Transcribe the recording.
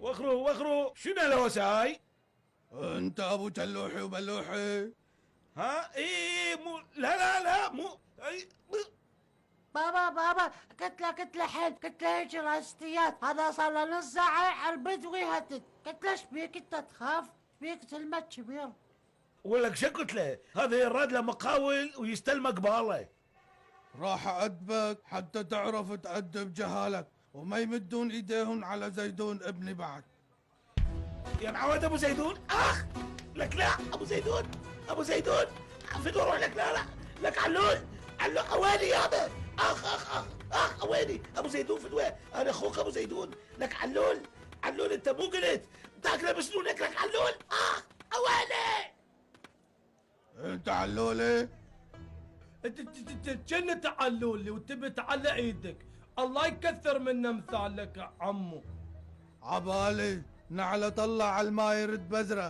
وخرو شنو الهوساي؟ انت ابو تلوحي وبلوحي؟ ها ايه مو لا مو اي بابا قلت له حل، قلت له هيك راستيات، هذا صار له نص ساعة على البدو يهدد. قلت له ايش بيك انت تخاف؟ بيك تلمت كبير. ولك شو قلت له؟ هذا يراد له مقاول ويستلمك باله. راح أدبك حتى تعرف تأدب جهالك، وما يمدون ايديهم على زيدون ابني بعد. يا معود ابو زيدون، لك لا ابو زيدون فين اروح لك؟ لا لك علول اواني يابا. اخ اواني ابو زيدون في وين؟ انا اخوك ابو زيدون. لك علول انت مو قلت تاكله بسنونك؟ لك علول اواني. انت علولي؟ انت كنت تعلولي وتبي تعلق ايدك. الله يكثر من امثالك عمو. عبالي نعلة طلع على الماي يرد بزره.